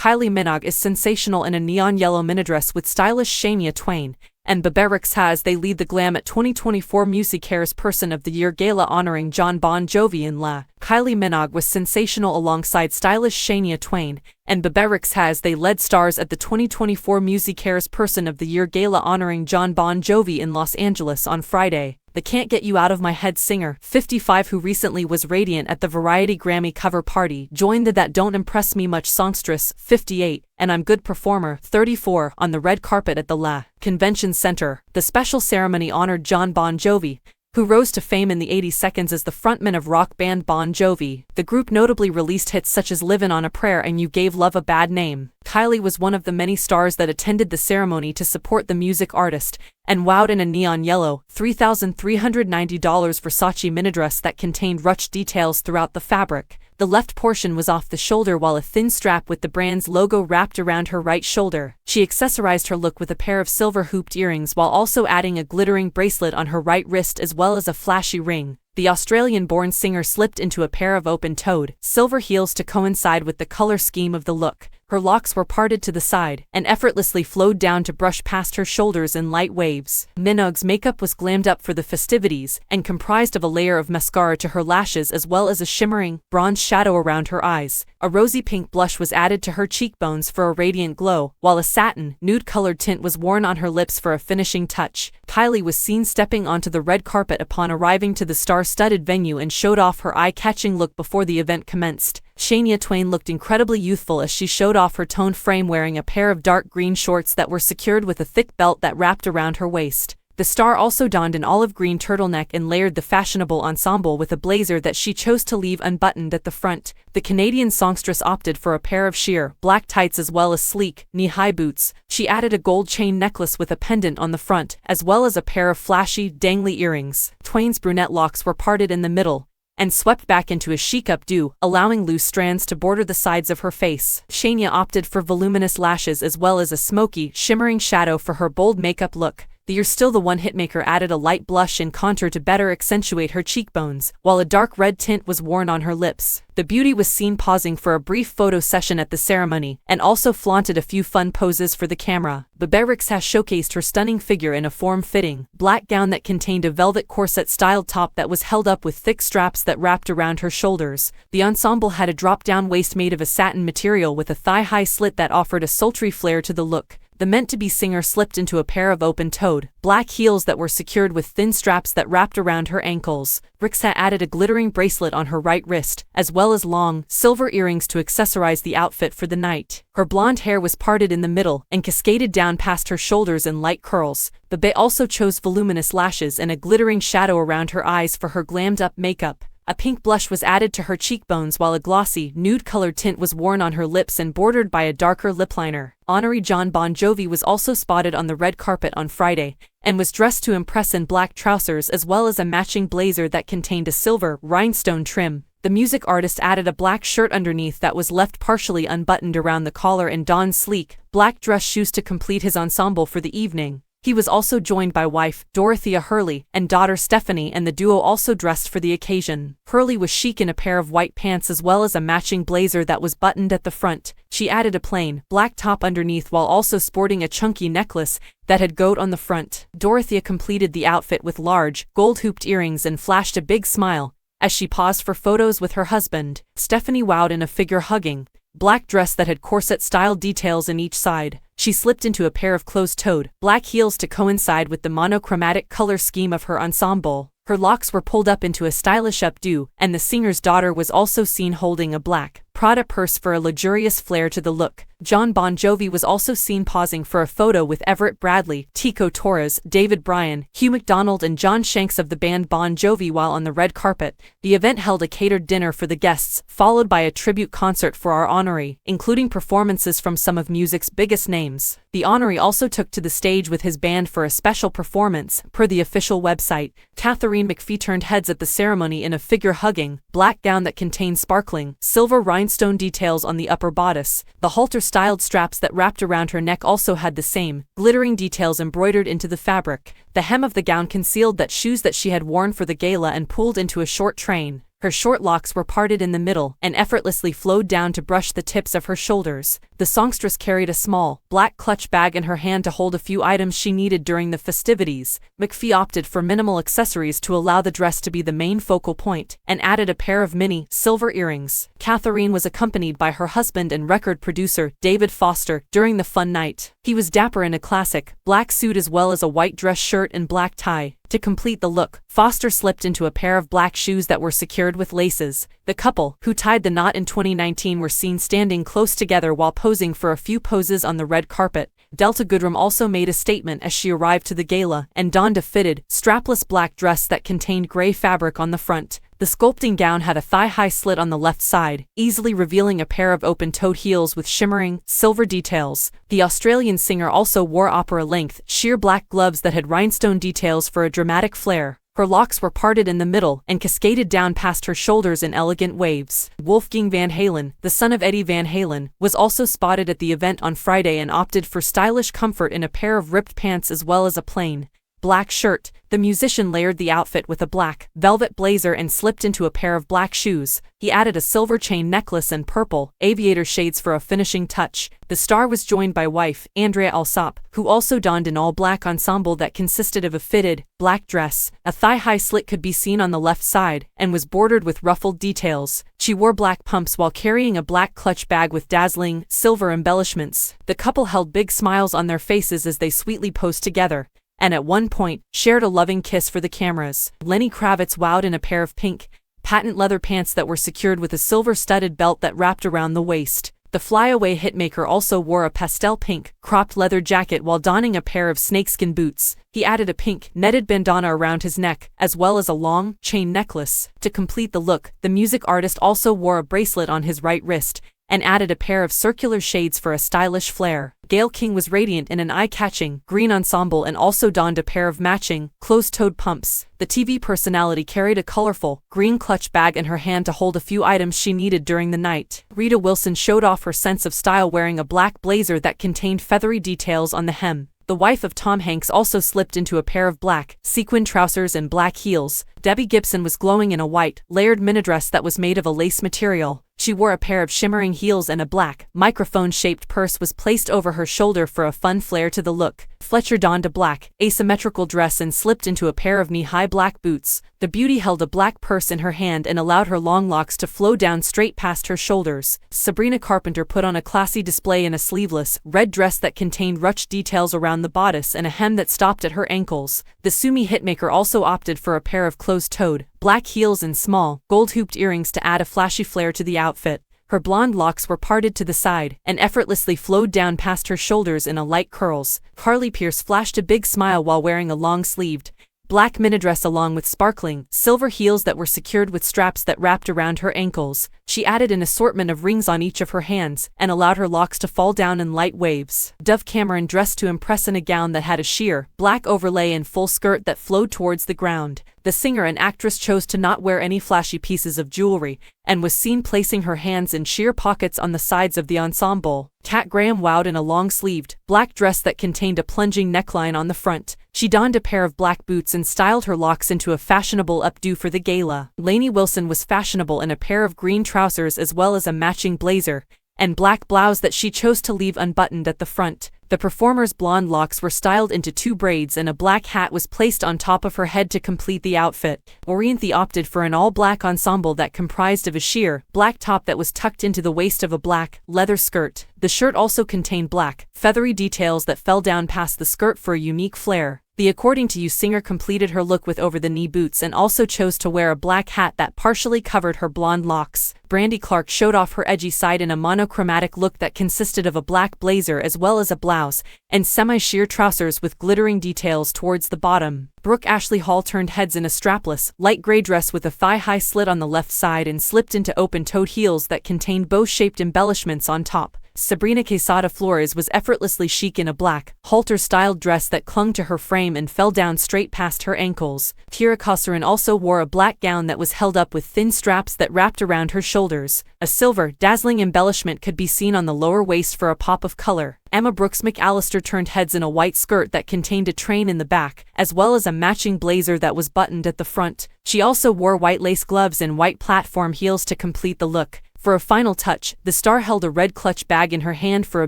Kylie Minogue is sensational in a neon yellow minidress with stylish Shania Twain and Bebe Rexha as they lead the Glam at 2024 MusiCares Person of the Year Gala honoring Jon Bon Jovi in La. Kylie Minogue was sensational alongside stylish Shania Twain and Bebe Rexha as they led stars at the 2024 MusiCares Person of the Year Gala honoring Jon Bon Jovi in Los Angeles on Friday. The Can't Get You Out of My Head singer, 55, who recently was radiant at the Variety Grammy cover party, joined the That Don't Impress Me Much songstress, 58, and I'm Good performer, 34, on the red carpet at the La Convention Center. The special ceremony honored Jon Bon Jovi, who rose to fame in the 80s as the frontman of rock band Bon Jovi. The group notably released hits such as Livin' on a Prayer and You Gave Love a Bad Name. Kylie was one of the many stars that attended the ceremony to support the music artist, and wowed in a neon yellow, $3,390 Versace minidress that contained ruched details throughout the fabric. The left portion was off the shoulder while a thin strap with the brand's logo wrapped around her right shoulder. She accessorized her look with a pair of silver hooped earrings while also adding a glittering bracelet on her right wrist as well as a flashy ring. The Australian-born singer slipped into a pair of open-toed, silver heels to coincide with the color scheme of the look. Her locks were parted to the side and effortlessly flowed down to brush past her shoulders in light waves. Minogue's makeup was glammed up for the festivities and comprised of a layer of mascara to her lashes as well as a shimmering, bronze shadow around her eyes. A rosy pink blush was added to her cheekbones for a radiant glow, while a satin, nude-colored tint was worn on her lips for a finishing touch. Kylie was seen stepping onto the red carpet upon arriving to the star-studded venue and showed off her eye-catching look before the event commenced. Shania Twain looked incredibly youthful as she showed off her toned frame wearing a pair of dark green shorts that were secured with a thick belt that wrapped around her waist. The star also donned an olive green turtleneck and layered the fashionable ensemble with a blazer that she chose to leave unbuttoned at the front. The Canadian songstress opted for a pair of sheer, black tights as well as sleek, knee-high boots. She added a gold chain necklace with a pendant on the front, as well as a pair of flashy, dangly earrings. Twain's brunette locks were parted in the middle and swept back into a chic updo, allowing loose strands to border the sides of her face. Shania opted for voluminous lashes as well as a smoky, shimmering shadow for her bold makeup look. The You're Still the One hitmaker added a light blush and contour to better accentuate her cheekbones, while a dark red tint was worn on her lips. The beauty was seen pausing for a brief photo session at the ceremony, and also flaunted a few fun poses for the camera. Bebe Rexha showcased her stunning figure in a form-fitting, black gown that contained a velvet corset-styled top that was held up with thick straps that wrapped around her shoulders. The ensemble had a drop-down waist made of a satin material with a thigh-high slit that offered a sultry flair to the look. The meant-to-be singer slipped into a pair of open-toed, black heels that were secured with thin straps that wrapped around her ankles. Rexha added a glittering bracelet on her right wrist, as well as long, silver earrings to accessorize the outfit for the night. Her blonde hair was parted in the middle and cascaded down past her shoulders in light curls. Bebe also chose voluminous lashes and a glittering shadow around her eyes for her glammed-up makeup. A pink blush was added to her cheekbones while a glossy, nude-colored tint was worn on her lips and bordered by a darker lip liner. Honoree Jon Bon Jovi was also spotted on the red carpet on Friday, and was dressed to impress in black trousers as well as a matching blazer that contained a silver, rhinestone trim. The music artist added a black shirt underneath that was left partially unbuttoned around the collar and donned sleek, black dress shoes to complete his ensemble for the evening. He was also joined by wife, Dorothea Hurley, and daughter Stephanie, and the duo also dressed for the occasion. Hurley was chic in a pair of white pants as well as a matching blazer that was buttoned at the front. She added a plain, black top underneath while also sporting a chunky necklace that had gold on the front. Dorothea completed the outfit with large, gold-hooped earrings and flashed a big smile as she paused for photos with her husband. Stephanie wowed in a figure-hugging, black dress that had corset-style details in each side. She slipped into a pair of closed-toed, black heels to coincide with the monochromatic color scheme of her ensemble. Her locks were pulled up into a stylish updo, and the singer's daughter was also seen holding a black Prada purse for a luxurious flair to the look. Jon Bon Jovi was also seen pausing for a photo with Everett Bradley, Tico Torres, David Bryan, Hugh McDonald and John Shanks of the band Bon Jovi while on the red carpet. The event held a catered dinner for the guests, followed by a tribute concert for our honoree, including performances from some of music's biggest names. The honoree also took to the stage with his band for a special performance, per the official website. Catherine McPhee turned heads at the ceremony in a figure-hugging, black gown that contained sparkling, silver rhinestone details on the upper bodice. The halter-styled straps that wrapped around her neck also had the same, glittering details embroidered into the fabric. The hem of the gown concealed that shoes that she had worn for the gala and pulled into a short train. Her short locks were parted in the middle and effortlessly flowed down to brush the tips of her shoulders. The songstress carried a small, black clutch bag in her hand to hold a few items she needed during the festivities. McPhee opted for minimal accessories to allow the dress to be the main focal point, and added a pair of mini, silver earrings. Catherine was accompanied by her husband and record producer, David Foster, during the fun night. He was dapper in a classic, black suit as well as a white dress shirt and black tie. To complete the look, Foster slipped into a pair of black shoes that were secured with laces. The couple, who tied the knot in 2019, were seen standing close together while posing for a few poses on the red carpet. Delta Goodrem also made a statement as she arrived to the gala and donned a fitted, strapless black dress that contained gray fabric on the front. The sculpting gown had a thigh-high slit on the left side, easily revealing a pair of open-toed heels with shimmering, silver details. The Australian singer also wore opera-length, sheer black gloves that had rhinestone details for a dramatic flair. Her locks were parted in the middle and cascaded down past her shoulders in elegant waves. Wolfgang Van Halen, the son of Eddie Van Halen, was also spotted at the event on Friday and opted for stylish comfort in a pair of ripped pants as well as a plain, black shirt. The musician layered the outfit with a black, velvet blazer and slipped into a pair of black shoes. He added a silver chain necklace and purple, aviator shades for a finishing touch. The star was joined by wife, Andrea Alsop, who also donned an all-black ensemble that consisted of a fitted, black dress. A thigh-high slit could be seen on the left side, and was bordered with ruffled details. She wore black pumps while carrying a black clutch bag with dazzling, silver embellishments. The couple held big smiles on their faces as they sweetly posed together, and at one point, shared a loving kiss for the cameras. Lenny Kravitz wowed in a pair of pink, patent leather pants that were secured with a silver-studded belt that wrapped around the waist. The flyaway hitmaker also wore a pastel pink, cropped leather jacket while donning a pair of snakeskin boots. He added a pink, netted bandana around his neck, as well as a long, chain necklace. To complete the look, the music artist also wore a bracelet on his right wrist, and added a pair of circular shades for a stylish flair. Gayle King was radiant in an eye-catching, green ensemble and also donned a pair of matching, closed-toed pumps. The TV personality carried a colorful, green clutch bag in her hand to hold a few items she needed during the night. Rita Wilson showed off her sense of style wearing a black blazer that contained feathery details on the hem. The wife of Tom Hanks also slipped into a pair of black, sequin trousers and black heels. Debbie Gibson was glowing in a white, layered minidress that was made of a lace material. She wore a pair of shimmering heels and a black, microphone-shaped purse was placed over her shoulder for a fun flair to the look. Fletcher donned a black, asymmetrical dress and slipped into a pair of knee-high black boots. The beauty held a black purse in her hand and allowed her long locks to flow down straight past her shoulders. Sabrina Carpenter put on a classy display in a sleeveless, red dress that contained ruched details around the bodice and a hem that stopped at her ankles. The Sumi hitmaker also opted for a pair of closed-toed, black heels and small, gold-hooped earrings to add a flashy flair to the outfit. Her blonde locks were parted to the side and effortlessly flowed down past her shoulders in a light curls. Carly Pearce flashed a big smile while wearing a long-sleeved, black minidress along with sparkling, silver heels that were secured with straps that wrapped around her ankles. She added an assortment of rings on each of her hands and allowed her locks to fall down in light waves. Dove Cameron dressed to impress in a gown that had a sheer, black overlay and full skirt that flowed towards the ground. The singer and actress chose to not wear any flashy pieces of jewelry, and was seen placing her hands in sheer pockets on the sides of the ensemble. Kat Graham wowed in a long-sleeved, black dress that contained a plunging neckline on the front. She donned a pair of black boots and styled her locks into a fashionable updo for the gala. Lainey Wilson was fashionable in a pair of green trousers as well as a matching blazer and black blouse that she chose to leave unbuttoned at the front. The performer's blonde locks were styled into two braids and a black hat was placed on top of her head to complete the outfit. Orianthe opted for an all-black ensemble that comprised of a sheer, black top that was tucked into the waist of a black, leather skirt. The shirt also contained black, feathery details that fell down past the skirt for a unique flair. The According to You singer completed her look with over-the-knee boots and also chose to wear a black hat that partially covered her blonde locks. Brandi Clark showed off her edgy side in a monochromatic look that consisted of a black blazer as well as a blouse, and semi-sheer trousers with glittering details towards the bottom. Brooke Ashley Hall turned heads in a strapless, light gray dress with a thigh-high slit on the left side and slipped into open-toed heels that contained bow-shaped embellishments on top. Sabrina Quesada Flores was effortlessly chic in a black, halter-styled dress that clung to her frame and fell down straight past her ankles. Kira Kosarin also wore a black gown that was held up with thin straps that wrapped around her shoulders. A silver, dazzling embellishment could be seen on the lower waist for a pop of color. Emma Brooks McAllister turned heads in a white skirt that contained a train in the back, as well as a matching blazer that was buttoned at the front. She also wore white lace gloves and white platform heels to complete the look. For a final touch, the star held a red clutch bag in her hand for a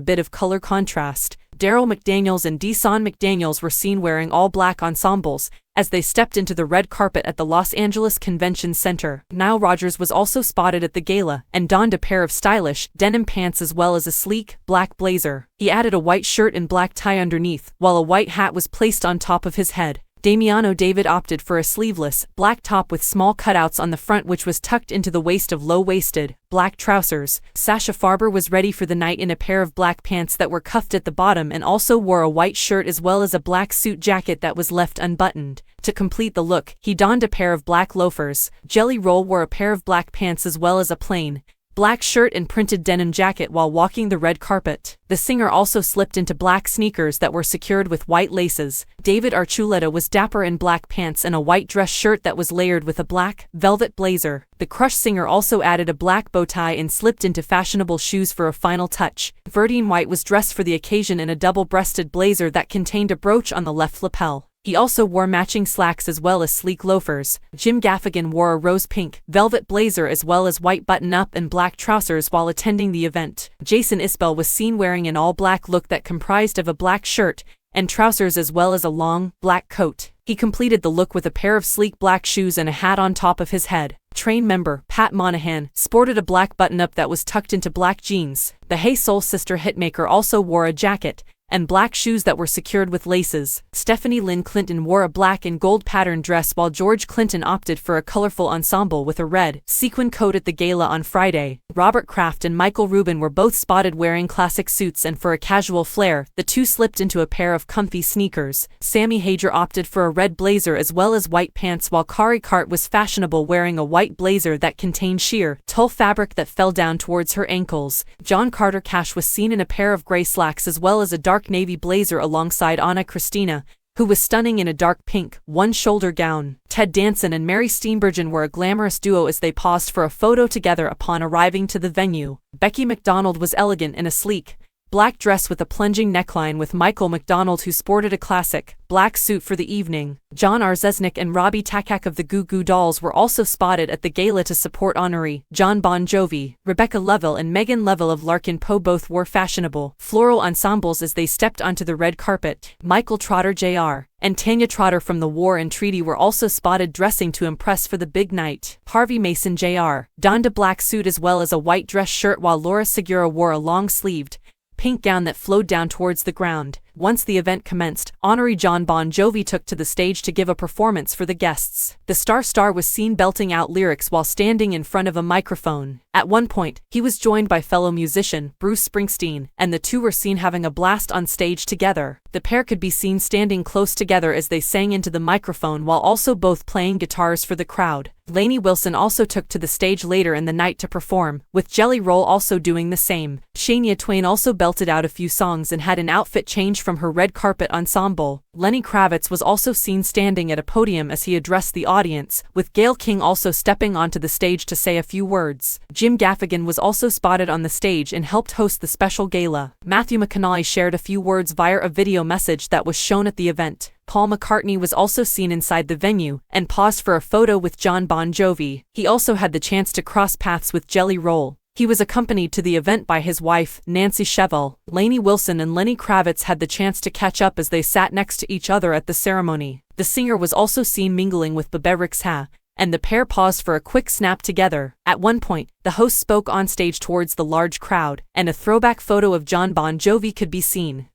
bit of color contrast. Daryl McDaniels and Deson McDaniels were seen wearing all black ensembles as they stepped into the red carpet at the Los Angeles Convention Center. Nile Rodgers was also spotted at the gala and donned a pair of stylish denim pants as well as a sleek black blazer. He added a white shirt and black tie underneath, while a white hat was placed on top of his head. Damiano David opted for a sleeveless, black top with small cutouts on the front which was tucked into the waist of low-waisted, black trousers. Sasha Farber was ready for the night in a pair of black pants that were cuffed at the bottom and also wore a white shirt as well as a black suit jacket that was left unbuttoned. To complete the look, he donned a pair of black loafers. Jelly Roll wore a pair of black pants as well as a plain, black shirt and printed denim jacket while walking the red carpet. The singer also slipped into black sneakers that were secured with white laces. David Archuleta was dapper in black pants and a white dress shirt that was layered with a black, velvet blazer. The Crush singer also added a black bow tie and slipped into fashionable shoes for a final touch. Verdine White was dressed for the occasion in a double-breasted blazer that contained a brooch on the left lapel. He also wore matching slacks as well as sleek loafers. Jim Gaffigan wore a rose-pink, velvet blazer as well as white button-up and black trousers while attending the event. Jason Isbell was seen wearing an all-black look that comprised of a black shirt and trousers as well as a long, black coat. He completed the look with a pair of sleek black shoes and a hat on top of his head. Train member Pat Monahan sported a black button-up that was tucked into black jeans. The Hey Soul Sister hitmaker also wore a jacket and black shoes that were secured with laces. Stephanie Lynn Clinton wore a black and gold patterned dress while George Clinton opted for a colorful ensemble with a red sequin coat at the gala on Friday. Robert Kraft and Michael Rubin were both spotted wearing classic suits, and for a casual flair, the two slipped into a pair of comfy sneakers. Sammy Hager opted for a red blazer as well as white pants, while Kari Cart was fashionable wearing a white blazer that contained sheer, tulle fabric that fell down towards her ankles. John Carter Cash was seen in a pair of gray slacks as well as a dark navy blazer alongside Anna Christina, who was stunning in a dark pink, one-shoulder gown. Ted Danson and Mary Steenburgen were a glamorous duo as they posed for a photo together upon arriving to the venue. Becky McDonald was elegant in a sleek, black dress with a plunging neckline with Michael McDonald, who sported a classic, black suit for the evening. John Arzesnik and Robbie Takak of the Goo Goo Dolls were also spotted at the gala to support honoree Jon Bon Jovi. Rebecca Lovell and Megan Lovell of Larkin Poe both wore fashionable, floral ensembles as they stepped onto the red carpet. Michael Trotter Jr. and Tanya Trotter from The War and Treaty were also spotted dressing to impress for the big night. Harvey Mason Jr. donned a black suit as well as a white dress shirt, while Laura Segura wore a long-sleeved, pink gown that flowed down towards the ground. Once the event commenced, honoree Jon Bon Jovi took to the stage to give a performance for the guests. The star was seen belting out lyrics while standing in front of a microphone. At one point, he was joined by fellow musician Bruce Springsteen, and the two were seen having a blast on stage together. The pair could be seen standing close together as they sang into the microphone while also both playing guitars for the crowd. Lainey Wilson also took to the stage later in the night to perform, with Jelly Roll also doing the same. Shania Twain also belted out a few songs and had an outfit change from her red carpet ensemble. Lenny Kravitz was also seen standing at a podium as he addressed the audience, with Gayle King also stepping onto the stage to say a few words. Jim Gaffigan was also spotted on the stage and helped host the special gala. Matthew McConaughey shared a few words via a video message that was shown at the event. Paul McCartney was also seen inside the venue and paused for a photo with Jon Bon Jovi. He also had the chance to cross paths with Jelly Roll. He was accompanied to the event by his wife, Nancy Shevell. Lainey Wilson and Lenny Kravitz had the chance to catch up as they sat next to each other at the ceremony. The singer was also seen mingling with Bebe Rexha, and the pair paused for a quick snap together. At one point, the host spoke on stage towards the large crowd, and a throwback photo of Jon Bon Jovi could be seen.